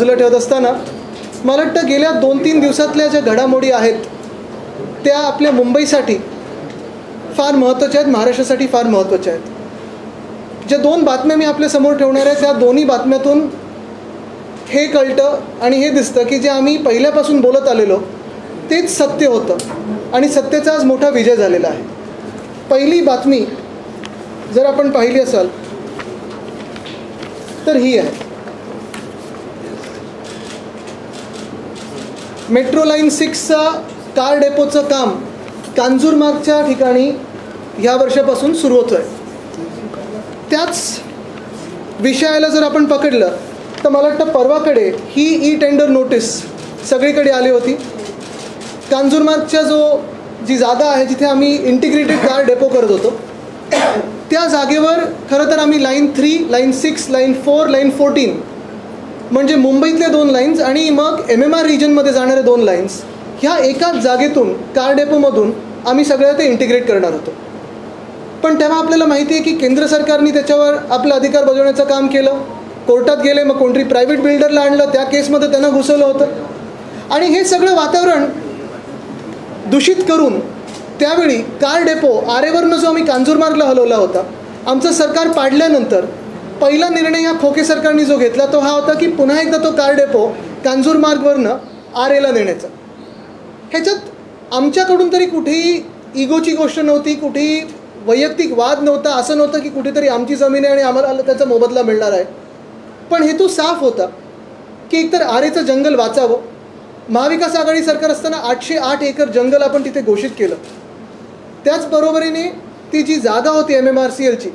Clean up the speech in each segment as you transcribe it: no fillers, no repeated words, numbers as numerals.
बाजूला ठेवत असताना मला वाटतं गेल्या 2-3 दिवसातल्या ज्या घडामोडी आहेत त्या आपल्या मुंबईसाठी फार महत्त्वाच्या आहेत, महाराष्ट्रासाठी फार महत्त्वाच्या आहेत. ज्या 2 बातम्या मी आपल्यासमोर ठेवणार आहे त्या दोन्ही बातम्यातून हे कळतं आणि हे दिसतं की जे आम्ही पहिल्यापासून बोलत आलेलो तेच सत्य होतं आणि सत्याचा आज मोठा विजय झालेला आहे. पहिली बातमी जर आपण पाहिली असाल तर ही आहे. मेट्रो लाईन 6चा कार डेपोचं काम कांजूरमार्गच्या ठिकाणी ह्या वर्षापासून सुरू होतं आहे. त्याच विषयाला जर आपण पकडलं तर मला वाटतं परवाकडे ही ई टेंडर नोटीस सगळीकडे आली होती. कांजूरमार्गच्या जी जागा आहे जिथे आम्ही इंटिग्रेटेड कार डेपो करत होतो त्या जागेवर खरं तर आम्ही लाईन 3, लाईन 6, लाईन 4, लाईन 14 म्हणजे मुंबईतले 2 लाईन्स आणि मग MMR रिजनमध्ये जाणारे 2 लाईन्स ह्या एकाच जागेतून कार डेपोमधून आम्ही सगळं ते इंटिग्रेट करणार होतो. पण तेव्हा आपल्याला माहिती आहे की केंद्र सरकारने त्याच्यावर आपला अधिकार बजावण्याचं काम केलं. कोर्टात गेले, मग कोणतरी प्रायव्हेट बिल्डरला आणलं, त्या केसमध्ये त्यांना घुसवलं होतं आणि हे सगळं वातावरण दूषित करून त्यावेळी कार डेपो आरेवरनं जो आम्ही कांजूरमार्गला हलवला होता, आमचं सरकार पाडल्यानंतर पहिला निर्णय या खोके सरकारने जो घेतला तो हा होता की पुन्हा एकदा तो कार डेपो कांजूरमार्गवरनं आरेला नेण्याचा. ह्याच्यात आमच्याकडून तरी कुठेही इगोची गोष्ट नव्हती, कुठेही वैयक्तिक वाद नव्हता. असं नव्हतं की कुठेतरी आमची जमीन आहे आणि आम्हाला त्याचा मोबदला मिळणार आहे. पण हेतू साफ होता की एकतर आरेचं जंगल वाचावं. महाविकास आघाडी सरकार असताना 808 एकर जंगल आपण तिथे घोषित केलं. त्याचबरोबरीने ती जी जागा होती MMRCLची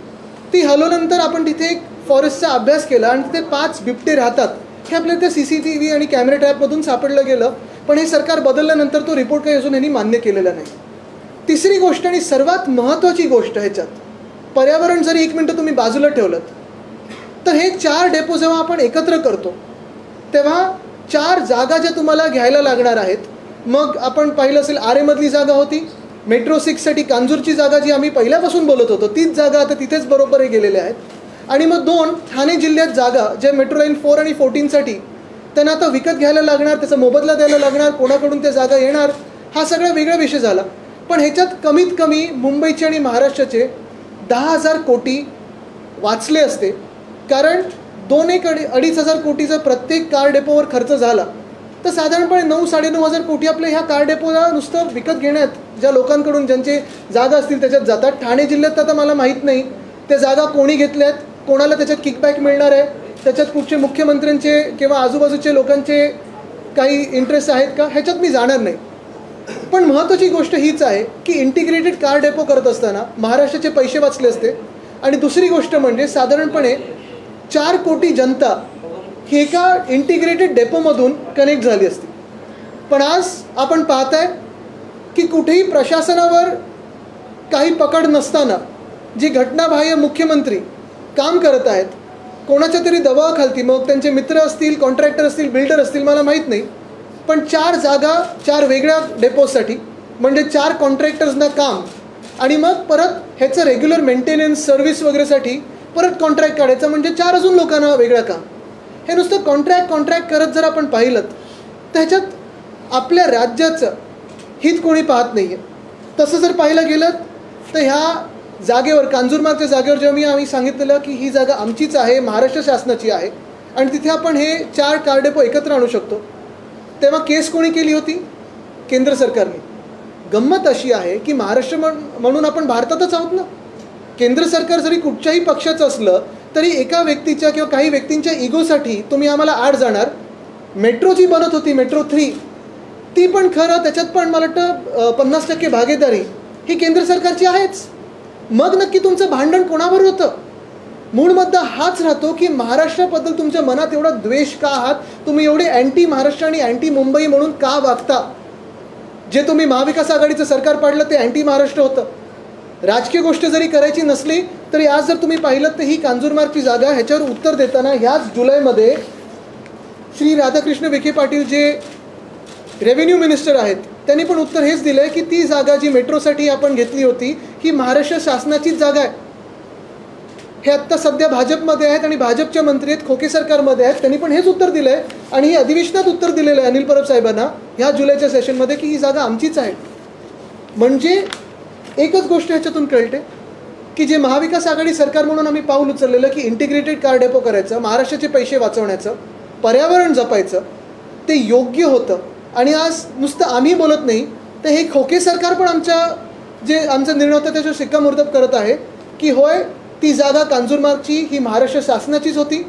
ती हलवल्यानंतर आपण तिथे एक फॉरेस्टचा अभ्यास केला आणि तिथे 5 बिबटे राहतात हे आपल्या त्या CCTV आणि कॅमेरा ट्रॅपमधून सापडलं गेलं. पण हे सरकार बदलल्यानंतर तो रिपोर्ट काही अजून यांनी मान्य केलेला नाही. तिसरी गोष्ट आणि सर्वात महत्त्वाची गोष्ट ह्याच्यात, पर्यावरण जरी 1 मिनटं तुम्ही बाजूला ठेवलं तर हे 4 डेपो जेव्हा आपण एकत्र करतो तेव्हा 4 जागा ज्या तुम्हाला घ्यायला लागणार आहेत. मग आपण पाहिलं असेल आरेमधली जागा होती, मेट्रो 6साठी कांजूरची जागा जी आम्ही पहिल्यापासून बोलत होतो तीच जागा आता तिथेच बरोबर हे गेलेल्या आहेत. आणि मग 2 ठाणे जिल्ह्यात जागा ज्या मेट्रो लाईन 4 आणि 14साठी त्यांना आता विकत घ्यायला लागणार, त्याचा मोबदला द्यायला लागणार, कोणाकडून त्या जागा येणार, हा सगळा वेगळा विषय झाला. पण ह्याच्यात कमीत कमी मुंबईचे आणि महाराष्ट्राचे 10,000 कोटी वाचले असते. कारण 2-2.5 कोटीचा प्रत्येक कार डेपोवर खर्च झाला तर साधारणपणे 9-9.5 हजार कोटी आपल्या ह्या कार डेपोला नुसतं विकत घेण्यात ज्या लोकांकडून ज्यांचे जागा असतील त्याच्यात जातात. ठाणे जिल्ह्यात आता मला माहीत नाही त्या जागा कोणी घेतल्यात, कोणाला त्याच्यात किकबॅक मिळणार आहे, त्याच्यात कुठचे मुख्यमंत्र्यांचे किंवा आजूबाजूचे लोकांचे काही इंटरेस्ट आहेत का, ह्याच्यात मी जाणार नाही. पण महत्त्वाची गोष्ट हीच आहे की इंटिग्रेटेड कार डेपो करत असताना महाराष्ट्राचे पैसे वाचले असते. आणि दुसरी गोष्ट म्हणजे साधारणपणे 4 कोटी जनता ही एका इंटिग्रेटेड डेपोमधून कनेक्ट झाली असती. पण आज आपण पाहताय की कुठेही प्रशासनावर काही पकड नसताना जी घटनाबाह्य मुख्यमंत्री काम करत आहेत, कोणाच्या तरी दबावाखालती, मग त्यांचे मित्र असतील, कॉन्ट्रॅक्टर असतील, बिल्डर असतील, मला माहीत नाही, पण 4 जागा 4 वेगळ्या डेपोसाठी म्हणजे 4 कॉन्ट्रॅक्टर्सना काम आणि मग परत ह्याचं रेग्युलर मेंटेनन्स सर्व्हिस वगैरेसाठी परत कॉन्ट्रॅक्ट काढायचं म्हणजे 4 अजून लोकांना वेगळं काम. हे नुसतं कॉन्ट्रॅक्ट करत जर आपण पाहिलं तर ह्याच्यात आपल्या राज्याचं हित कोणी पाहत नाही आहे. तसं जर पाहिलं गेलं तर ह्या जागेवर कांजूरमार्गच्या जागेवर आम्ही सांगितलेलं की ही जागा आमचीच आहे, महाराष्ट्र शासनाची आहे आणि तिथे आपण हे 4 कार डेपो एकत्र आणू शकतो. तेव्हा केस कोणी केली होती? केंद्र सरकारने. गंमत अशी आहे की महाराष्ट्र म्हणून आपण भारतातच आहोत ना. केंद्र सरकार जरी कुठच्याही पक्षाचं असलं तरी एका व्यक्तीच्या किंवा काही व्यक्तींच्या इगोसाठी तुम्ही आम्हाला आड जाणार. मेट्रो जी बनत होती मेट्रो 3 ती पण खरं त्याच्यात पण मला वाटतं 50% भागीदारी ही केंद्र सरकारची आहेच. मग नक्की तुमचं भांडण कोणावर होतं? मूळ मुद्दा हाच राहतो की महाराष्ट्राबद्दल तुमच्या मनात एवढा द्वेष का आहात, तुम्ही एवढे अँटी महाराष्ट्र आणि अँटी मुंबई म्हणून का वागता. जे तुम्ही महाविकास आघाडीचं सरकार पाडलं ते अँटी महाराष्ट्र होतं. राजकीय गोष्ट जरी करायची नसली तरी आज जर तुम्ही पाहिलं तर ही कांजूरमार्गची जागा ह्याच्यावर उत्तर देताना ह्याच जुलैमध्ये श्री राधाकृष्ण विखे पाटील जे रेव्हेन्यू मिनिस्टर आहेत त्यांनी पण उत्तर हेच दिलं आहे की ती जागा जी मेट्रोसाठी आपण घेतली होती ही महाराष्ट्र शासनाचीच जागा आहे. हे आत्ता सध्या भाजपमध्ये आहेत आणि भाजपचे मंत्री आहेत, खोके सरकारमध्ये आहेत. त्यांनी पण हेच उत्तर दिलं आहे आणि हे अधिवेशनात उत्तर दिलेलं आहे अनिल परब साहेबांना ह्या जुलैच्या सेशनमध्ये की ही जागा आमचीच आहे. म्हणजे एकच गोष्ट ह्याच्यातून कळते की जे महाविकास आघाडी सरकार म्हणून आम्ही पाऊल उचललेलं की इंटिग्रेटेड कार डेपो करायचं, महाराष्ट्राचे पैसे वाचवण्याचं, पर्यावरण जपायचं, ते योग्य होतं. आणि आज नुसतं आम्ही बोलत नाही तर हे खोके सरकार पण आमचा निर्णय होता त्याच्यावर शिक्कामोर्तब करत आहे की होय, ती जागा कांजूरमार्गची ही महाराष्ट्र शासनाचीच होती.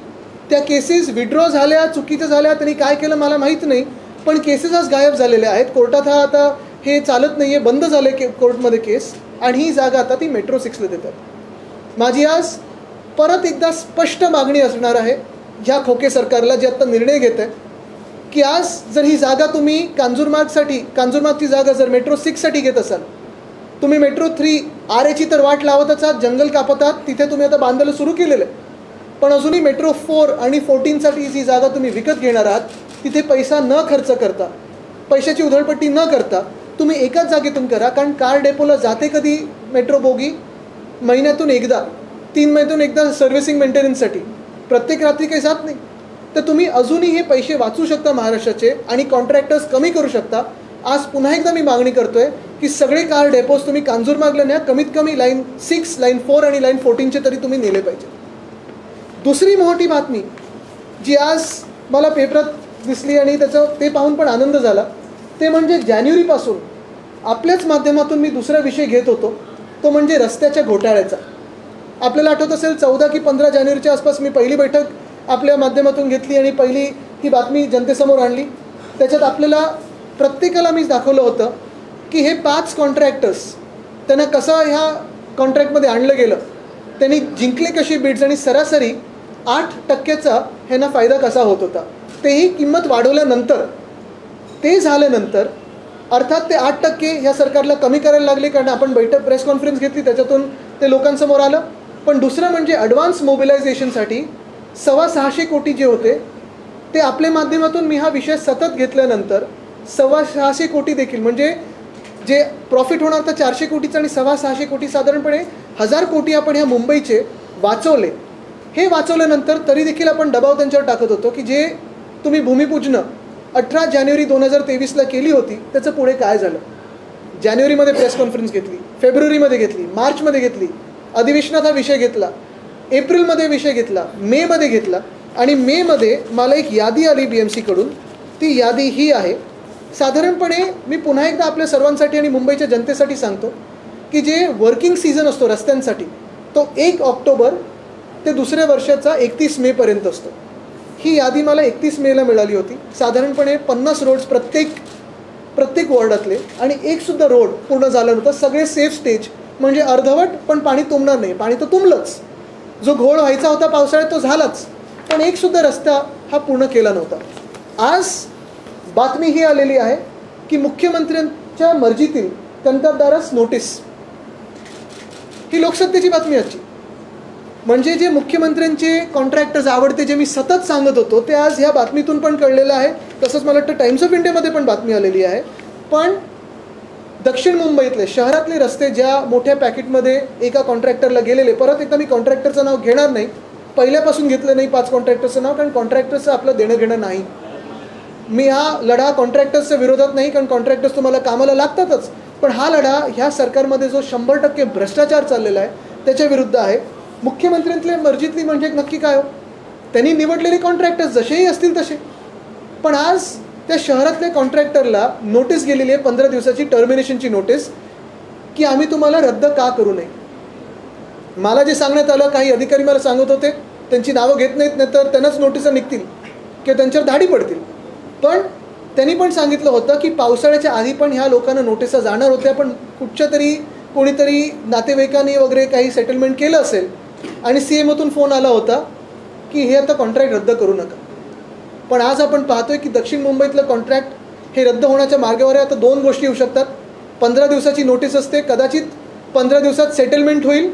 त्या केसेस विड्रॉ झाल्या, चुकीच्या झाल्या, त्यांनी काय केलं मला माहीत नाही, पण केसेस आज गायब झालेल्या आहेत. कोर्टात आता हे चालत नाही आहे, बंद झाले कोर्टमध्ये केस, आणि ही जागा आता ती मेट्रो 6ला देतात. माझी आज परत एकदा स्पष्ट मागणी असणार आहे ह्या खोके सरकारला जे आत्ता निर्णय घेत आहे की आज जर ही जागा तुम्ही कांजूरमार्गची जागा जर मेट्रो 6साठी घेत असाल, तुम्ही मेट्रो 3 RAची तर वाट लावतच आहात, जंगल कापत आहात, तिथे तुम्ही आता बांधायला सुरू केलेलं आहे. पण अजूनही मेट्रो 4 आणि 14साठी जी जागा तुम्ही विकत घेणार आहात तिथे पैसा न खर्च करता, पैशाची उधळपट्टी न करता तुम्ही एकाच जागेतून करा. कारण कार डेपोला जाते कधी मेट्रो बोगी? महिन्यातून एकदा, 3 महिन्यातून एकदा सर्व्हिसिंग मेंटेनन्ससाठी, प्रत्येक रात्री काही जात नाही. तर तुम्ही अजूनही हे पैसे वाचू शकता महाराष्ट्राचे आणि कॉन्ट्रॅक्टर्स कमी करू शकता. आज पुन्हा एकदा मी मागणी करतोय की सगळे कार डेपोज तुम्ही कांजूरमार्गला न्या, कमीत कमी लाईन 6, लाईन 4 आणि लाईन 14चे तरी तुम्ही नेले पाहिजे. दुसरी मोठी बातमी जी आज मला पेपरात दिसली आणि ते पाहून पण आनंद झाला, ते म्हणजे जानेवारीपासून आपल्याच माध्यमातून मी दुसरा विषय घेत होतो, तो म्हणजे रस्त्याच्या घोटाळ्याचा. आपल्याला आठवत असेल 14 की 15 जानेवारीच्या आसपास मी पहिली बैठक आपल्या माध्यमातून घेतली आणि पहिली ही बातमी जनतेसमोर आणली. त्याच्यात आपल्याला प्रत्येकाला मी दाखवलं होतं की हे 5 कॉन्ट्रॅक्टर्स त्यांना कसं ह्या कॉन्ट्रॅक्टमध्ये आणलं गेलं, त्यांनी जिंकले कशी बिड्स आणि सरासरी 8% ह्यांना फायदा कसा होत होता, तेही किंमत वाढवल्यानंतर, ते झाल्यानंतर अर्थात ते 8% ह्या सरकारला कमी करायला लागले कारण आपण प्रेस कॉन्फरन्स घेतली, त्याच्यातून ते लोकांसमोर आलं. पण दुसरं म्हणजे ॲडव्हान्स मोबिलायझेशनसाठी 625 कोटी जे होते ते आपल्या माध्यमातून मी हा विषय सतत घेतल्यानंतर 625 कोटी देखील, म्हणजे जे प्रॉफिट होणार तर 400 कोटीचं आणि 625 कोटी साधारणपणे 1000 कोटी आपण ह्या मुंबईचे वाचवले. हे वाचवल्यानंतर तरी देखील आपण दबाव त्यांच्यावर टाकत होतो की जे तुम्ही भूमिपूजनं 18 जानेवारी 2023ला केली होती त्याचं पुढे काय झालं. जानेवारीमध्ये प्रेस कॉन्फरन्स घेतली, फेब्रुवारीमध्ये घेतली, मार्चमध्ये घेतली, अधिवेशनात हा विषय घेतला, एप्रिलमध्ये विषय घेतला, मेमध्ये घेतला, आणि मेमध्ये मला एक यादी आली BMCकडून. ती यादी ही आहे. साधारणपणे मी पुन्हा एकदा आपल्या सर्वांसाठी आणि मुंबईच्या जनतेसाठी सांगतो की जे वर्किंग सीझन असतो रस्त्यांसाठी तो 1 ऑक्टोबर ते दुसऱ्या वर्षाचा 31 मेपर्यंत असतो. ही यादी मला 31 मेला मिळाली होती. साधारणपणे 50 रोड्स प्रत्येक वॉर्डातले, आणि एकसुद्धा रोड पूर्ण झाला नव्हता. सगळे सेफ स्टेज, म्हणजे अर्धवट, पण पाणी तुंबणार नाही. पाणी तर तुंबलंच, जो घोळ व्हायचा होता पावसाळ्यात तो झालाच, पण एकसुद्धा रस्ता हा पूर्ण केला नव्हता. आज बातमी ही आलेली आहे की मुख्यमंत्र्यांच्या मर्जीतील कंत्राटदारास नोटीस. ही लोकसत्तेची बातमी आजची. म्हणजे जे मुख्यमंत्र्यांचे कॉन्ट्रॅक्टर्स आवडते जे मी सतत सांगत होतो ते आज ह्या बातमीतून पण कळलेलं आहे. तसंच मला वाटतं टाइम्स ऑफ इंडियामध्ये पण बातमी आलेली आहे. पण दक्षिण मुंबईतले शहरातले रस्ते ज्या मोठ्या पॅकेटमध्ये एका कॉन्ट्रॅक्टरला गेलेले, परत एकदा मी कॉन्ट्रॅक्टरचं नाव घेणार नाही, पहिल्यापासून घेतलं नाही 5 कॉन्ट्रॅक्टरचं नाव, कारण कॉन्ट्रॅक्टरचं आपलं देणं घेणं नाही. मी हा लढा कॉन्ट्रॅक्टर्सच्या विरोधात नाही, कारण कॉन्ट्रॅक्टर्स तुम्हाला कामाला लागतातच, पण हा लढा ह्या सरकारमध्ये जो 100% भ्रष्टाचार चाललेला आहे त्याच्या विरुद्ध आहे. मुख्यमंत्र्यांतल्या मर्जीतली म्हणजे नक्की काय हो, त्यांनी निवडलेले कॉन्ट्रॅक्टर्स जसेही असतील तसे. पण आज त्या शहरातल्या कॉन्ट्रॅक्टरला नोटीस गेलेली आहे, 15 दिवसाची टर्मिनेशनची नोटीस, की आम्ही तुम्हाला रद्द का करू नये. मला जे सांगण्यात आलं, काही अधिकारी मला सांगत होते त्यांची नावं घेत नाहीत, नाही तर त्यांनाच नोटिसा निघतील किंवा त्यांच्यावर धाडी पडतील. पण त्यांनी पण सांगितलं होतं की पावसाळ्याच्या आधी पण ह्या लोकांना नोटिसा जाणार होत्या, पण कुठच्या तरी कोणीतरी नातेवाईकांनी वगैरे काही सेटलमेंट केलं असेल आणि CMOतून फोन आला होता की हे आता कॉन्ट्रॅक्ट रद्द करू नका. पण आज आपण पाहतोय की दक्षिण मुंबईतलं कॉन्ट्रॅक्ट हे रद्द होण्याच्या मार्गावर आहे. आता 2 गोष्टी होऊ शकतात. 15 दिवसाची नोटीस असते, कदाचित 15 दिवसात सेटलमेंट होईल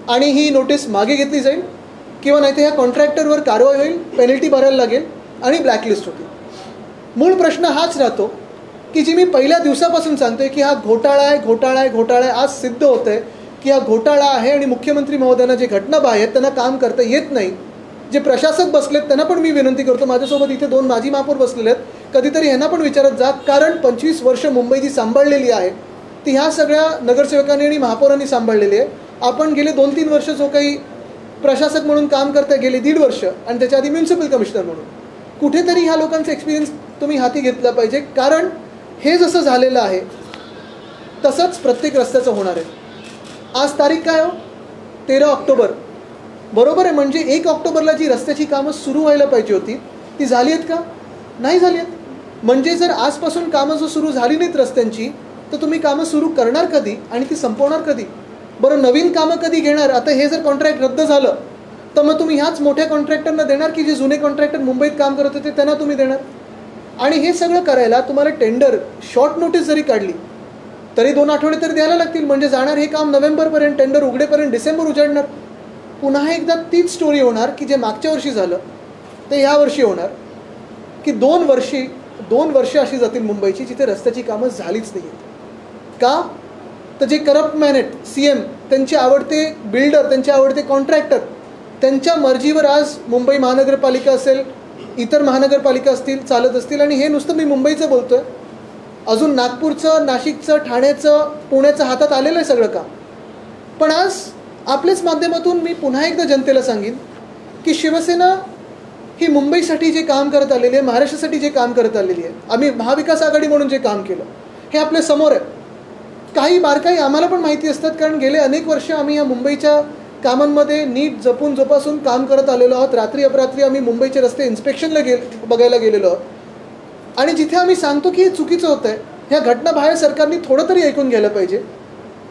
आणि ही नोटीस मागे घेतली जाईल, किंवा नाही तर ह्या कॉन्ट्रॅक्टरवर कारवाई होईल, पेनल्टी भरायला लागेल आणि ब्लॅकलिस्ट होतील. मूळ प्रश्न हाच राहतो की जी मी पहिल्या दिवसापासून सांगतोय की हा घोटाळा आहे. आज सिद्ध होतं आहे की हा घोटाळा आहे आणि मुख्यमंत्री महोदयांना जे घटनाबाह्य आहेत त्यांना काम करता येत नाही. जे प्रशासक बसलेत त्यांना पण मी विनंती करतो, माझ्यासोबत इथे 2 माजी महापौर बसलेले आहेत, कधीतरी ह्यांना पण विचारत जा, कारण 25 वर्ष मुंबई जी सांभाळलेली आहे ती ह्या सगळ्या नगरसेवकांनी आणि महापौरांनी सांभाळलेली आहे. आपण गेले 2-3 वर्ष जो काही प्रशासक म्हणून काम करता, गेले 1.5 वर्ष आणि त्याच्या आधी म्युन्सिपल कमिशनर म्हणून, कुठेतरी ह्या लोकांचा एक्सपिरियन्स तुम्ही हाती घेतला पाहिजे. कारण हे जसं झालेलं आहे तसंच प्रत्येक रस्त्याचं होणार आहे. आज तारीख काय हो? 13 ऑक्टोबर. बरोबर आहे, म्हणजे 1 ऑक्टोबरला जी रस्त्याची कामं सुरू व्हायला पाहिजे होती ती झाली आहेत का? नाही झाली आहेत. म्हणजे जर आजपासून कामं जर सुरू झाली नाहीत रस्त्यांची, तर तुम्ही कामं सुरू करणार कधी आणि ती संपवणार कधी? बरं, नवीन कामं कधी घेणार? आता हे जर कॉन्ट्रॅक्ट रद्द झालं तर मग तुम्ही ह्याच मोठ्या कॉन्ट्रॅक्टरना देणार की जे जुने कॉन्ट्रॅक्टर मुंबईत काम करत होते त्यांना तुम्ही देणार? आणि हे सगळं करायला तुम्हाला टेंडर शॉर्ट नोटीस जरी काढली तरी 2 आठवडे तर द्यायला लागतील. म्हणजे जाणार हे काम नोव्हेंबरपर्यंत, टेंडर उघडेपर्यंत डिसेंबर उजाडणार. पुन्हा एकदा तीच स्टोरी होणार की जे मागच्या वर्षी झालं ते ह्या वर्षी होणार, की 2 वर्ष अशी जातील मुंबईची जिथे रस्त्याची कामं झालीच नाही. का? तर जे करप्ट मॅन आहेत, CM, त्यांचे आवडते बिल्डर, त्यांचे आवडते कॉन्ट्रॅक्टर, त्यांच्या मर्जीवर आज मुंबई महानगरपालिका असेल, इतर महानगरपालिका असतील, चालत असतील. आणि हे नुसतं मी मुंबईचं बोलतो आहे, अजून नागपूरचं, नाशिकचं, ठाण्याचं, पुण्याचं हातात आलेलं आहे सगळं काम. पण आज आपल्याच माध्यमातून मी पुन्हा एकदा जनतेला सांगेन की शिवसेना ही मुंबईसाठी जे काम करत आलेली आहे, महाराष्ट्रासाठी जे काम करत आलेली आहे, आम्ही महाविकास आघाडी म्हणून जे काम केलं हे आपल्या समोर आहे. काही बारकाई आम्हाला पण माहिती असतात, कारण गेले अनेक वर्ष आम्ही या मुंबईच्या कामांमध्ये नीट जपून जोपासून काम करत आलेलो आहोत. रात्री अपरात्री आम्ही मुंबईचे रस्ते इन्स्पेक्शनला बघायला गेलेलो आहोत. आणि जिथे आम्ही सांगतो की हे चुकीचं होतं आहे, ह्या घटनाबाह्य सरकारने थोडं तरी ऐकून घ्यायला पाहिजे.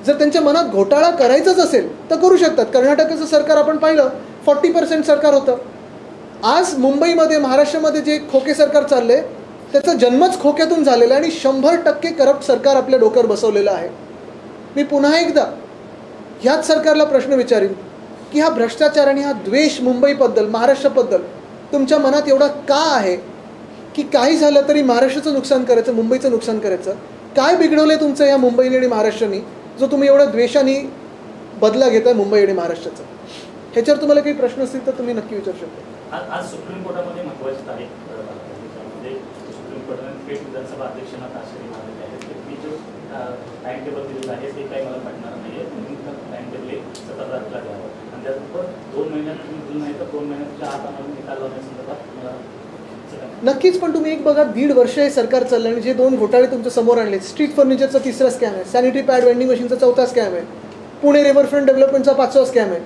जर त्यांच्या मनात घोटाळा करायचाच असेल तर करू शकतात. कर्नाटकाचं सरकार आपण पाहिलं, 40% सरकार होतं. आज मुंबईमध्ये, महाराष्ट्रामध्ये जे खोके सरकार चाललं आहे त्याचा जन्मच खोक्यातून झालेला आहे आणि 100% करप्ट सरकार आपल्या डोक्यावर बसवलेलं आहे. मी पुन्हा एकदा ह्याच सरकारला प्रश्न विचारीन की हा भ्रष्टाचार आणि हा द्वेष मुंबईबद्दल, महाराष्ट्राबद्दल तुमच्या मनात एवढा का आहे की काही झालं तरी महाराष्ट्राचं नुकसान करायचं, मुंबईचं नुकसान करायचं? काय बिघडवलं आहे तुमचं या मुंबईने आणि महाराष्ट्राने जो तुम्ही एवढ्या द्वेषाने बदला घेताय मुंबई आणि महाराष्ट्राचा? ह्याच्यावर तुम्हाला काही प्रश्न असतील तर तुम्ही नक्की विचारू शकता. आज सुप्रीम कोर्टामध्ये महत्त्वाची तारीख सुप्रीम कोर्टाने पेठ विधानसभा अध्यक्षांना ताशेरी मारलेले आहेत. मी जो टाइम टेबल दिलेला आहे ते काही मला पटणार नाही आहे. टाइम टेबल 17 तारखेला द्यावं आणि त्यानंतर 2 महिन्यात तुम्ही दिलं नाही तर 2 महिन्याच्या आत आम्हाला निकाल लावण्यासंदर्भात मला नक्कीच. पण तुम्ही एक बघा, 1.5 वर्ष हे सरकार चाललं आणि जे 2 घोटाळे तुमच्या समोर आणले, स्ट्रीट फर्निचरचा 3रा स्कॅम आहे, सॅनिटरी पॅड वेंडिंग मशीनचा 4था स्कॅम आहे, पुणे रिव्हरफ्रंट डेव्हलपमेंटचा 5वा स्कॅम आहे.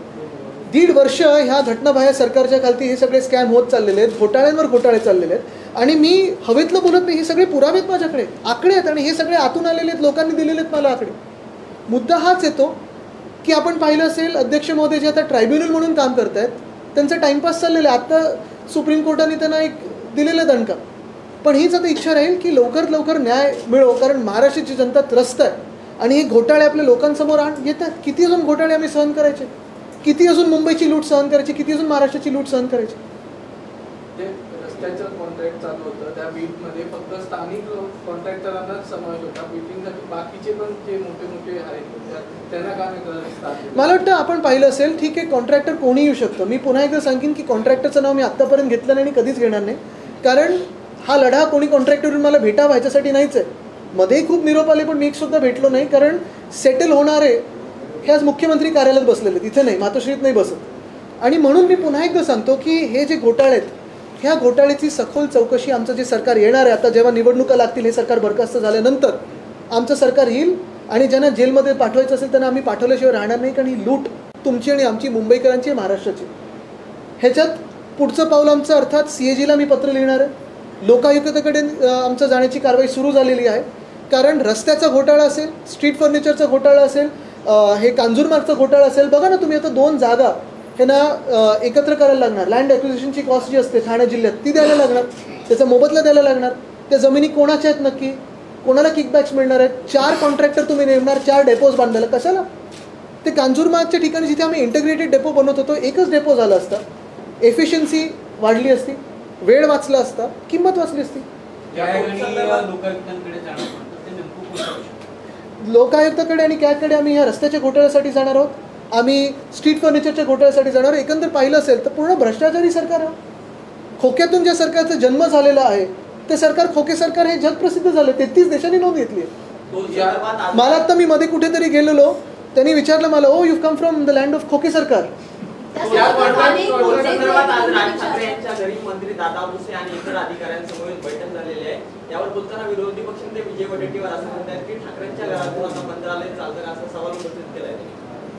1.5 वर्ष ह्या घटनाबाह्य सरकारच्या खालती हे सगळे स्कॅम होत चाललेले आहेत, घोटाळ्यांवर घोटाळे चाललेले आहेत. आणि मी हवेतलं बोलत नाही, हे सगळे पुरावे आहेत माझ्याकडे, आकडे आहेत आणि हे सगळे आतून आलेले आहेत, लोकांनी दिलेले आहेत मला आकडे. मुद्दा हाच येतो की आपण पाहिलं असेल अध्यक्ष महोदय जे आता ट्रायब्युनल म्हणून काम करत आहेत त्यांचं टाईमपास चाललेलं आहे. आत्ता सुप्रीम कोर्टाने त्यांना एक दिलेलं दणका. पण हीच आता इच्छा राहील की लवकरात लवकर न्याय मिळो, कारण महाराष्ट्राची जनता त्रस्त आहे आणि हे घोटाळे आपल्या लोकांसमोर येतात. किती अजून घोटाळे आम्ही सहन करायचे? किती अजून मुंबईची लूट सहन करायची? किती अजून महाराष्ट्राची लूट सहन करायची? रस्त्याचं कॉन्ट्रॅक्ट चालू होतं त्या बीटमध्ये फक्त स्थानिक कॉन्ट्रॅक्टरांनाच समावेश होता. बीटिंगसाठी बाकीचे पण जे मोठे मोठे आहेत त्यांना का नाही? मला वाटतं आपण पाहिलं असेल, ठीक आहे, कॉन्ट्रॅक्टर कोणी येऊ शकतं. मी पुन्हा एकदा सांगेन की कॉन्ट्रॅक्टरचं नाव मी आत्तापर्यंत घेतलं नाही आणि कधीच घेणार नाही, कारण हा लढा कोणी कॉन्ट्रॅक्टरून मला भेटावा ह्याच्यासाठी नाहीच आहे. मध्येही खूप निरोप आले पण मी एकसुद्धा भेटलो नाही, कारण सेटल होणारे हे आज मुख्यमंत्री कार्यालयात बसलेले, तिथे नाही, मातोश्रीत नाही बसत. आणि म्हणून मी पुन्हा एकदा सांगतो की हे जे घोटाळे आहेत ह्या घोटाळ्याची सखोल चौकशी आमचं जे सरकार येणार आहे, आता जेव्हा निवडणुका लागतील, हे सरकार बरखास्त झाल्यानंतर आमचं सरकार येईल आणि ज्यांना जेलमध्ये पाठवायचं असेल त्यांना आम्ही पाठवल्याशिवाय राहणार नाही, कारण ही लूट तुमची आणि आमची, मुंबईकरांची, महाराष्ट्राची. ह्याच्यात पुढचं पाऊल आमचं अर्थात CAGला मी पत्र लिहिणार आहे. लोकायुक्ताकडे आमचं जाण्याची कारवाई सुरू झालेली आहे, कारण रस्त्याचा घोटाळा असेल, स्ट्रीट फर्निचरचा घोटाळा असेल, हे कांजूरमार्गचा घोटाळा असेल. बघा ना तुम्ही, आता 2 जागा ह्यांना एकत्र करायला लागणार. लँड ॲक्विजिशनची कॉस्ट जी असते ठाणे जिल्ह्यात ती द्यायला लागणार, त्याचा मोबदला द्यायला लागणार. त्या जमिनी कोणाच्या आहेत नक्की, कोणाला किकबॅक्स मिळणार आहेत? 4 कॉन्ट्रॅक्टर तुम्ही नेमणार 4 डेपोज बांधायला, कशाला? ते कांजूरमार्गच्या ठिकाणी जिथे आम्ही इंटिग्रेटेड डेपो बनवत होतो एकच डेपो झाला असता, एफिशियन्सी वाढली असती, वेळ वाचला असता, किंमत वाचली असती. लोकायुक्ताकडे आणि कॅगकडे आम्ही ह्या रस्त्याच्या घोटाळ्यासाठी जाणार आहोत, आम्ही स्ट्रीट फर्निचरच्या घोटाळ्यासाठी जाणार आहोत. एकंदर पाहिलं असेल तर पूर्ण भ्रष्टाचारी सरकार आहे. खोक्यातून ज्या सरकारचा जन्म झालेला आहे ते सरकार, खोके सरकार हे जगप्रसिद्ध झालं. 33 देशांनी नोंद घेतली आहे. मला आत्ता मी मध्ये कुठेतरी गेलेलो, त्यांनी विचारलं मला, oh you come from the land of खोके सरकार. संदर्भात आज राज ठाकरे यांच्या घरी मंत्री दादा भुसे आणि इतर अधिकाऱ्यांसमोर बैठक झालेली आहे. यावर बोलताना विरोधी पक्षनेते विजय वडेट्टीवार असं म्हणतात की ठाकरेंच्या घरातून आता मंत्रालय चालतं असा सवाल उपस्थित केलाय.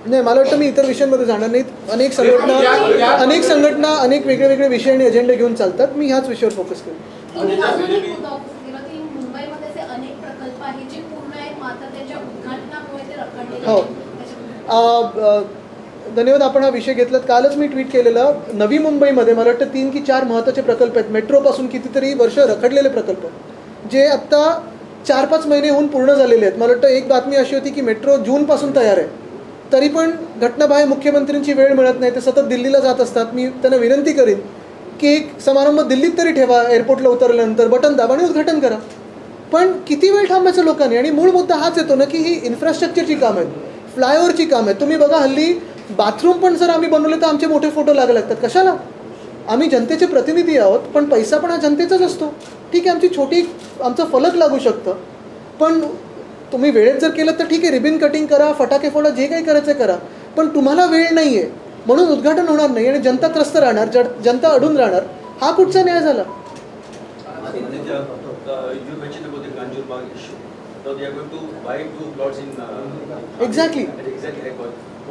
नाही, मला वाटतं मी इतर विषयांमध्ये जाणार नाहीत. अनेक संघटना अनेक वेगळे विषय आणि अजेंडे घेऊन चालतात. मी ह्याच विषयावर फोकस करेन. मुंबईमध्ये अनेक प्रकल्प आहेत जे पूर्ण आहेत मात्र त्याच्या उद्घाटनामुळे ते रखडलेले हो. आहेत. धन्यवाद, आपण हा विषय घेतलात. कालच मी ट्विट केलेलं, नवी मुंबईमध्ये मला वाटतं 3 की 4 महत्त्वाचे प्रकल्प आहेत. मेट्रोपासून कितीतरी वर्ष रखडलेले प्रकल्प जे आत्ता 4-5 महिने होऊन पूर्ण झालेले आहेत. मला वाटतं एक बातमी अशी होती की मेट्रो जूनपासून तयार आहे, तरी पण घटनाबाह्य मुख्यमंत्र्यांची वेळ मिळत नाही. ते सतत दिल्लीला जात असतात. मी त्यांना विनंती करीन की एक समारंभ दिल्लीत तरी ठेवा, एअरपोर्टला उतरल्यानंतर बटन दाबा आणि उद्घाटन करा. पण किती वेळ थांबायचं लोकांनी? आणि मूळ मुद्दा हाच येतो ना की ही इन्फ्रास्ट्रक्चरची कामं आहेत, फ्लायओव्हरची कामं आहेत. तुम्ही बघा, हल्ली बाथरूम पण जर आम्ही बनवले तर आमचे मोठे फोटो लागतात. कशाला? आम्ही जनतेचे प्रतिनिधी आहोत, पण पैसा पण हा जनतेचाच असतो. ठीक आहे, आमचं फलक लागू शकतं, पण तुम्ही वेळेत जर केलं तर ठीक आहे, रिबिन कटिंग करा, फटाके फोडा, जे काही करायचं करा. पण तुम्हाला वेळ नाही आहे म्हणून उद्घाटन होणार नाही आणि जनता त्रस्त राहणार, जनता अडून राहणार. हा कुठचा न्याय झाला? Exactly.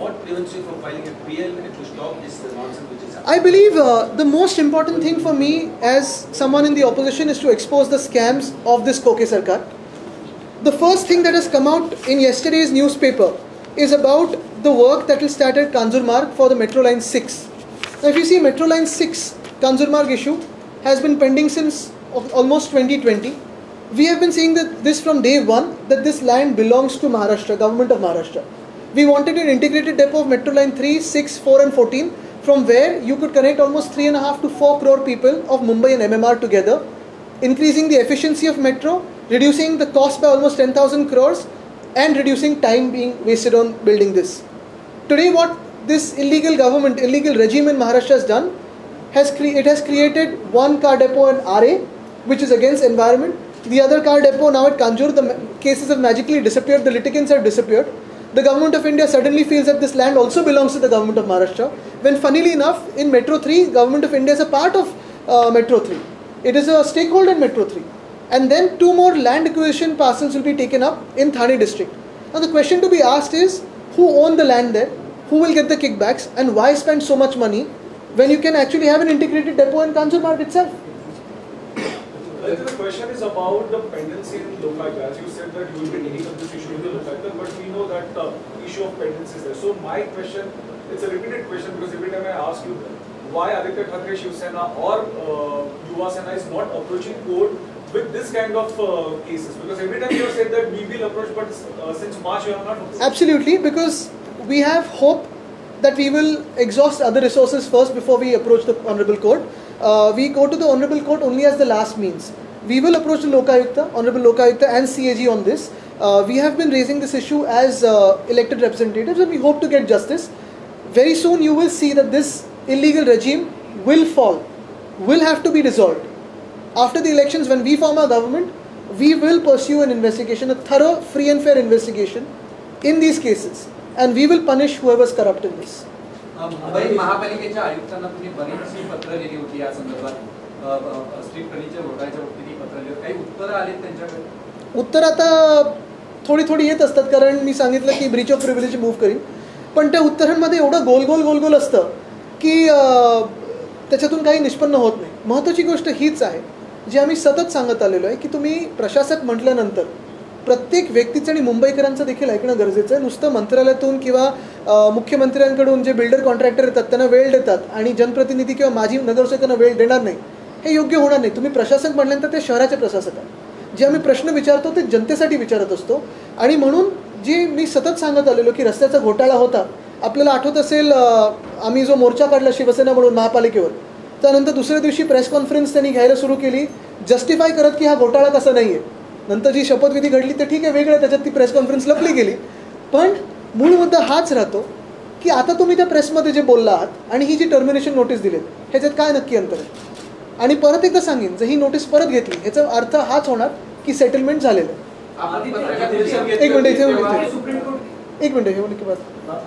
What prevents you from filing a PL to stop this nonsense which is happening? I believe the most important thing for me as someone in the opposition is to expose the scams of this Koke Sarkar. The first thing that has come out in yesterday's newspaper is about the work that will start at Kanjurmarg for the Metro Line 6. Now if you see, Metro Line 6 Kanjurmarg issue has been pending since almost 2020. We have been saying that this from day one, that this land belongs to Maharashtra, government of Maharashtra. We wanted an integrated depot of Metro Line 3, 6, 4 and 14, from where you could connect almost 3.5 to 4 crore people of Mumbai and MMR together, increasing the efficiency of metro, reducing the cost by almost 10,000 crores and reducing time being wasted on building this. Today what this illegal government, illegal regime in Maharashtra has done, it has created one car depot in RA, which is against environment. The other car depot now at Kanjur, the cases have magically disappeared, the litigants have disappeared. The government of India suddenly feels that this land also belongs to the government of Maharashtra, when funnily enough in Metro 3, government of India is a part of Metro 3. It is a stakeholder in Metro 3. And then 2 more land acquisition parcels will be taken up in Thane district. Now the question to be asked is, who own the land there? Who will get the kickbacks? And why spend so much money when you can actually have an integrated depot in Kanjurmarg itself? The question is about the pendency in Lokayukta. As you said that you will be taking up this issue with the Lokayukta, but we know that issue of pendency is there. So my question, it's a repeated question because every time I ask you why Aditya Thackeray Shiv Sena or Yuva Sena is not approaching court with this kind of cases, because every time you have said that we will approach, but since March you have not approached. Absolutely, because we have hope that we will exhaust other resources first before we approach the Honorable Court. We go to the Honorable Court only as the last means. We will approach the Lokayukta, Honorable Lokayukta and CAG on this. We have been raising this issue as elected representatives and we hope to get justice. Very soon you will see that this illegal regime will fall, will have to be dissolved. After the elections, when we form our government, we will pursue an investigation, a thorough, free and fair investigation in these cases, and we will punish whoever is corrupt in this. Mumbai महापालिकेच्या आयुक्तांना तुम्ही बरीचशी पत्र लिहिली होती या संदर्भात, street furniture घोटाळ्याच्या बाबतीत पत्र लिहिली, काही उत्तरं आलीत त्यांच्याकडे? उत्तर आता थोडी येत असतात, कारण मी सांगितलं की ब्रीच ऑफ प्रिव्हिलेज मूव्ह करीन, पण त्या उत्तरांमध्ये एवढं गोल असतं की त्याच्यातून काही निष्पन्न होत नाही. महत्त्वाची गोष्ट हीच आहे जी आम्ही सतत सांगत आलेलो आहे की तुम्ही प्रशासक म्हटल्यानंतर प्रत्येक व्यक्तीचं आणि मुंबईकरांचं देखील ऐकणं गरजेचं आहे. नुसतं मंत्रालयातून किंवा मुख्यमंत्र्यांकडून जे बिल्डर कॉन्ट्रॅक्टर येतात त्यांना वेळ देतात आणि जनप्रतिनिधी किंवा माजी नगरसेवकांना वेळ देणार नाही, हे योग्य होणार नाही. तुम्ही प्रशासक म्हटल्यानंतर ते शहराचे प्रशासक आहेत. जे आम्ही प्रश्न विचारतो ते जनतेसाठी विचारत असतो. आणि म्हणून जे मी सतत सांगत आलेलो की रस्त्याचा घोटाळा होता, आपल्याला आठवत असेल आम्ही जो मोर्चा काढला शिवसेना म्हणून महापालिकेवर, त्यानंतर दुसऱ्या दिवशी प्रेस कॉन्फरन्स त्यांनी घ्यायला सुरू केली जस्टिफाय करत की हा घोटाळा कसा नाही आहे. नंतर जी शपथविधी घडली तर ठीक आहे, वेगळं, त्याच्यात ती प्रेस कॉन्फरन्स लपली गेली. पण मूळ मुद्दा हाच राहतो की आता तुम्ही त्या प्रेसमध्ये जे बोलला आहात आणि ही जी टर्मिनेशन नोटीस दिलीत ह्याच्यात काय नक्की अंतर आहे. आणि परत एकदा सांगेन, जर ही नोटीस परत घेतली ह्याचा अर्थ हाच होणार की सेटलमेंट झालेलं आहे. एक मिनिट इथे एक मिनिट हे की बात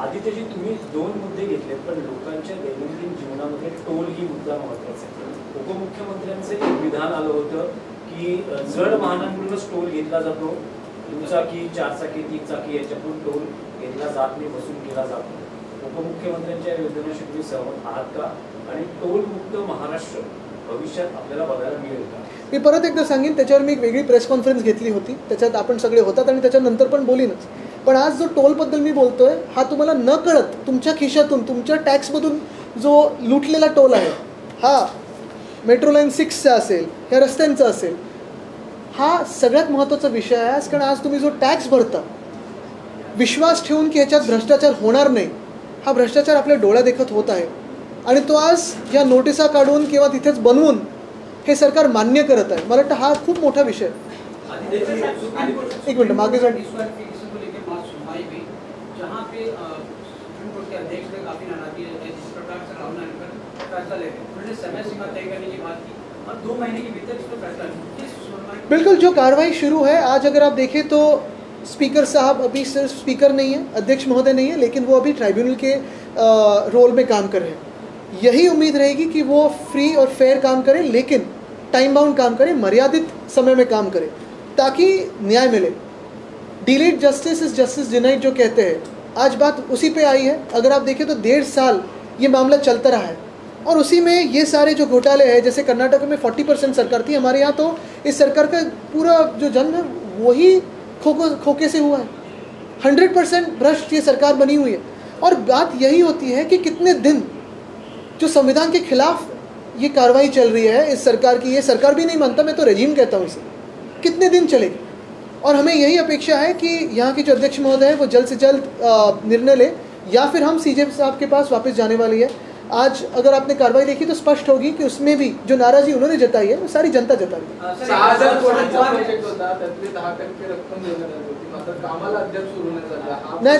आदित्यजी, तुम्ही 2 मुद्दे घेतलेत, पण लोकांच्या दैनंदिन जीवनामध्ये टोल ही मुद्दा महत्वाचा आहे. उपमुख्यमंत्र्यांचं एक विधान आलं होतं की जड वाहनांकडूनच टोल घेतला जातो, दुचाकी, 4 चाकी, 3 चाकी याच्यातून टोल घेतला जात नाही, वसूल केला जातो. उपमुख्यमंत्र्यांच्या या योजनेशी तुम्ही सहमत आहात का? आणि टोल मुक्त महाराष्ट्र भविष्यात आपल्याला बघायला मिळेल का? मी परत एकदा सांगेन, त्याच्यावर मी एक वेगळी प्रेस कॉन्फरन्स घेतली होती, त्याच्यात आपण सगळे होतात आणि त्याच्यानंतर पण बोलीनच. पण आज जो टोलबद्दल मी बोलतोय हा तुम्हाला न कळत तुमच्या खिशातून, तुमच्या टॅक्समधून जो लुटलेला टोल आहे, हा मेट्रो लाईन 6चा असेल, ह्या रस्त्यांचा असेल, हा सगळ्यात महत्त्वाचा विषय आहे. कारण आज तुम्ही जो टॅक्स भरता विश्वास ठेवून की ह्याच्यात भ्रष्टाचार होणार नाही, हा भ्रष्टाचार आपल्या डोळ्यादेखत होत आहे. आणि तो आज या नोटिसा काढून किंवा तिथेच बनवून हे सरकार मान्य करत आहे. मला वाटतं हा खूप मोठा विषय. एक मिनिट मागे जाऊन जहाँ पे सुप्रीम कोर्ट के अध्यक्ष ने काफी नाराजगी जिस प्रकार से राहुल गांधी पर फैसला ले रहे हैं, उन्होंने समय सीमा तय करने की बात की और 2 महीने के भीतर इस पर फैसला लिया. बिल्कुल, जो कार्रवाई शुरू है आज, अगर आप देखें तो स्पीकर साहब अभी सिर्फ स्पीकर नहीं है, अध्यक्ष महोदय नहीं है, लेकिन वो अभी ट्राइब्यूनल के रोल में काम कर रहे हैं. यही उम्मीद रहेगी कि वो फ्री और फेयर काम करें, लेकिन टाइम बाउंड काम करें, मर्यादित समय में काम करें, ताकि न्याय मिले. Delayed justice is justice denied जो कहते हैं, आज बात उसी पे आई है. अगर आप देखें तो 1.5 साल ये मामला चलता रहा है और उसी में ये सारे जो घोटाले हैं, जैसे कर्नाटक में 40% सरकार थी, हमारे यहाँ तो इस सरकार का पूरा जो जन्म है वही खोखे से हुआ है. 100% भ्रष्ट ये सरकार बनी हुई है. और बात यही होती है कि कितने दिन जो संविधान के खिलाफ ये कार्रवाई चल रही है इस सरकार की, ये सरकार भी नहीं मानता, मैं तो रेजिम कहता हूँ इसे, कितने दिन चलेगी. और हमें यही अपेक्षा है कि यहाँ के जो अध्यक्ष महोदय है वो जल्द से जल्द निर्णय ले, या फिर हम सीजे साहब के पास वापस जाने वाली है. आज अगर आपने कार्रवाई देखी तो स्पष्ट होगी कि उसमें भी जो नाराजी उन्होंने जताई है वो सारी जनता जता रही. 6,000 कोटीचा प्रोजेक्ट होता, त्यातली 10% रक्कम देण्यात आली होती, मात्र कामाला अद्याप सुरू नाही झाला. नाही,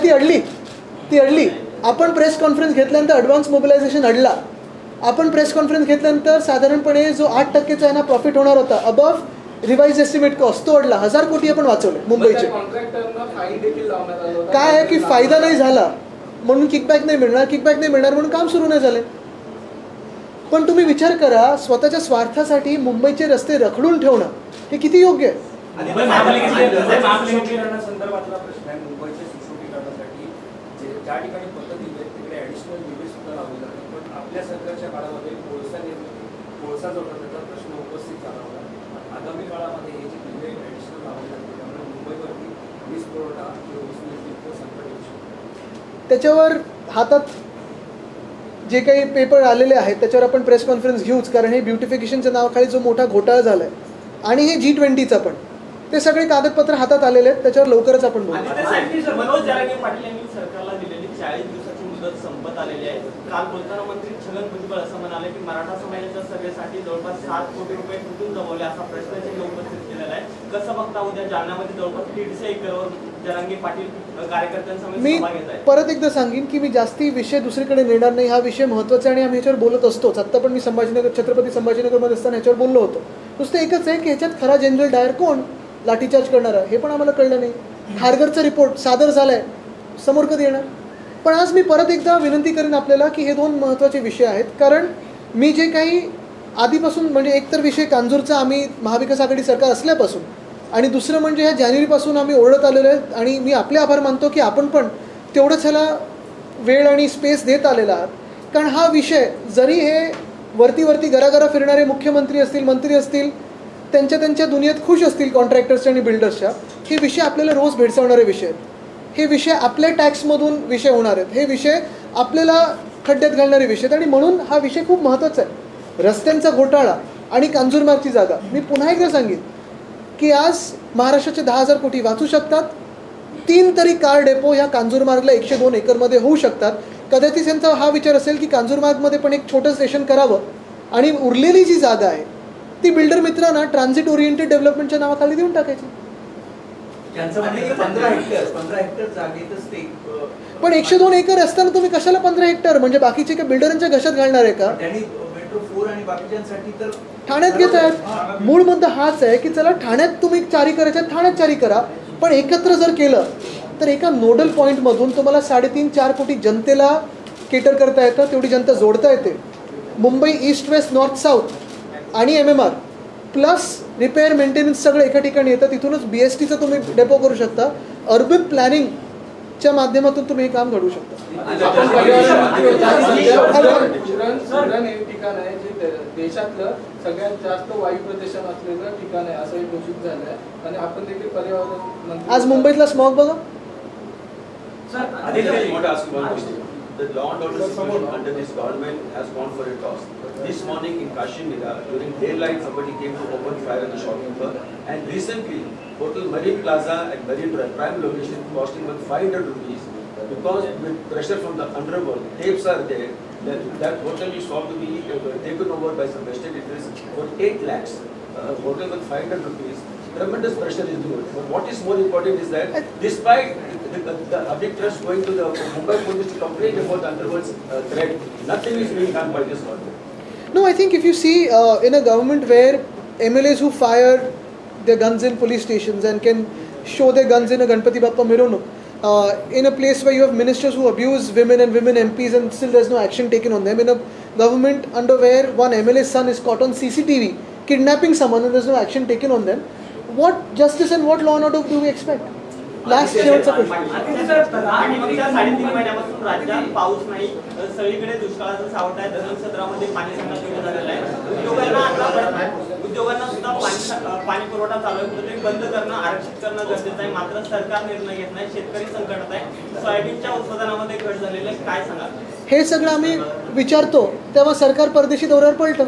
ती अडली. आपण प्रेस कॉन्फरन्स घेतल्यानंतर ॲडव्हान्स मोबिलायझेशन अडला. आपण प्रेस कॉन्फरन्स घेतल्यानंतर साधारणपणे जो 8%चा आहे ना प्रॉफिट होणार होता, अबव रिवाइज एस्टिमेट कॉस्ट, तो अडला. 1,000 कोटी आपण वाचवले मुंबईचे. कॉन्ट्रॅक्टरना फाईन देखील लावण्यात आलं होतं. काय आहे की फायदा नाही झाला म्हणून किकबॅक नाही मिळणार म्हणून काम सुरू नाही झाले. पण तुम्ही विचार करा, स्वतःच्या स्वार्थासाठी मुंबईचे रस्ते रखडून ठेवणं हे किती योग्य आहे. मुंबई महापालिकेच्या संदर्भातला प्रश्न आहे. मुंबईच्या सुशोभीकरणासाठी ज्या ठिकाणी पद्धती आहेत तिकडे ॲडिशनल निधी सुद्धा लावले जातात, पण आपल्या सरकारच्या काळामध्ये कोळसा जो होता त्याचा प्रश्न उपस्थित झाला होता. आगामी काळामध्ये हे जे निधी ॲडिशनल लावले जाते त्यामुळे मुंबईवरती वीज पुरवठा किंवा वीज निर्मितीचं संकट येऊ शकतं. त्याच्यावर हातात जे काही पेपर आलेले आहेत त्याच्यावर आपण प्रेस कॉन्फरन्स घेऊच, कारण हे ब्युटिफिकेशनच्या नावाखाली जो मोठा घोटाळा झाला आहे आणि हे G20चा पण, ते सगळे कागदपत्र हातात आलेले आहेत, त्याच्यावर लवकरच आपण बोलू. मनोज जरांगे पाटील यांनी सरकारला दिलेली 40 दिवसाची मुदत संपत आलेली आहे. काल बोलताना मंत्री छगन भुजबळ असं म्हणाले की मराठा समाजाच्या सभेसाठी जवळपास 7 कोटी रुपये कुठून जमवले, असा प्रश्न त्यांनी उपस्थित केलेला आहे. कसं बघता उद्या जालन्यामध्ये जवळपास 150 एकरवर जरांगे पाटील कार्यकर्त्यांसमोर मी सभा घेत आहेत. परत एकदा सांगेन की मी जास्ती विषय दुसरीकडे नेणार नाही. हा विषय महत्त्वाचा आहे आणि आम्ही ह्याच्यावर बोलत असतोच. आत्ता पण मी छत्रपती संभाजीनगरमध्ये असताना ह्याच्यावर बोललो होतो. नुसतं एकच आहे की ह्याच्यात खरा जनरल डायर कोण, लाठीचार्ज करणारा, हे पण आम्हाला कळलं नाही. खारघरचा रिपोर्ट सादर झाला आहे, समोर कधी येणार. पण आज मी परत एकदा विनंती करेन आपल्याला की हे 2 महत्त्वाचे विषय आहेत. कारण मी जे काही आधीपासून, म्हणजे एकतर विषय कांजूरचा आम्ही महाविकास आघाडी सरकार असल्यापासून, आणि दुसरं म्हणजे ह्या जानेवारीपासून आम्ही ओढत आलेलो आहे आणि मी आपले आभार मानतो की आपण पण तेवढंच ह्याला वेळ आणि स्पेस देत आलेला आहात. कारण हा विषय जरी हे वरती घराघरा फिरणारे मुख्यमंत्री असतील, मंत्री असतील, त्यांच्या दुनियेत खुश असतील कॉन्ट्रॅक्टर्सच्या आणि बिल्डर्सच्या, हे विषय आपल्याला रोज भेडसावणारे विषय आहेत. हे विषय आपल्या टॅक्समधून विषय होणार आहेत. हे विषय आपल्याला खड्ड्यात घालणारे विषय आहेत आणि म्हणून हा विषय खूप महत्त्वाचा आहे. रस्त्यांचा घोटाळा आणि कांजूरमार्गची जागा, मी पुन्हा एकदा सांगेन की आज महाराष्ट्राचे 10,000 कोटी वाचू शकतात. 3 तरी कार डेपो ह्या कांजूरमार्गला 102 एकरमध्ये होऊ शकतात. कदाचित त्यांचा हा विचार असेल की कांजूरमार्गमध्ये पण एक छोटं स्टेशन करावं आणि उरलेली जी जागा आहे ती बिल्डर मित्रांना ट्रान्झिट ओरिएंटेड डेव्हलपमेंटच्या नावाखाली देऊन टाकायची. ज्यांचं म्हणणं 15 हेक्टर जागेतच ते पण 102 एकर असताना तुम्ही कशाला 15 हेक्टर म्हणजे बाकीचे काय बिल्डरांच्या घशात घालणार आहे का? त्यांनी मेट्रो 4 आणि बाकीच्यांसाठी तर ठाण्यात घेत आहेत. मूळ मुद्दा हाच आहे की चला ठाण्यात तुम्ही चारी करायच्या ठाण्यात चारी करा, पण एकत्र जर केलं तर एका नोडल पॉईंटमधून तुम्हाला 3.5-4 कोटी जनतेला केटर करता येतं, तेवढी जनता जोडता येते. Mumbai east west north south आणि MMR प्लस रिपेअर मेंटेनन्स सगळं एका ठिकाणी येतं. तिथूनच BSTचं तुम्ही डेपो करू शकता. अर्बन प्लॅनिंगच्या माध्यमातून तुम्ही हे काम घडवू शकता. उरण हे ठिकाण आहे जे देशातलं सगळ्यात जास्त वायू प्रदूषण असलेलं ठिकाण आहे असं घोषित झालं आहे आणि आपण देखील पर्यावरण मंत्री आज मुंबईतला स्मॉग बघा. I want to ask you one question. The law and order situation under this government has gone for a toss. This morning in Kashmir, during daylight, somebody came to open fire at the shopkeeper. And recently, Hotel Marine Plaza at Marine Drive, prime location, costing about 500 rupees. Because with pressure from the underworld, tapes are there. That hotel is sought to be taken over by some vested interests for 8 lakhs. Hotel with 500 rupees. Tremendous pressure is doing. But what is more important is that despite the public trust going to the Mumbai police to complain about the underworld's threat, nothing is being done by this government. No, I think if you see in a government where MLAs who fire their guns in police stations and can show their guns in a Ganpati Bappa Mironuk, in a place where you have ministers who abuse women and women MPs and still there's no action taken on them, in a government under where one MLA's son is caught on CCTV kidnapping someone and there's no action taken on them, what justice and what law and order do we expect? Last शेवटचा प्रश्न. मागच्या 3.5 महिन्यापासून राज्यात पाऊस नाही, सगळीकडे दुष्काळाचं सावट आहे. धरण सत्रामध्ये पाणी संकट सुरू झालेलं आहे. उद्योगांना सुद्धा पाणी पुरवठा चालू आहे, कुठेतरी बंद करणं आरक्षित करणं गरजेचं आहे. मात्र सरकार निर्णय घेत नाही. शेतकरी संकटात आहे. सोयाबीनच्या उत्पादनामध्ये घट झालेली आहे. काय सांगा? हे सगळं आम्ही विचारतो तेव्हा सरकार परदेशी दौऱ्यावर पळतं.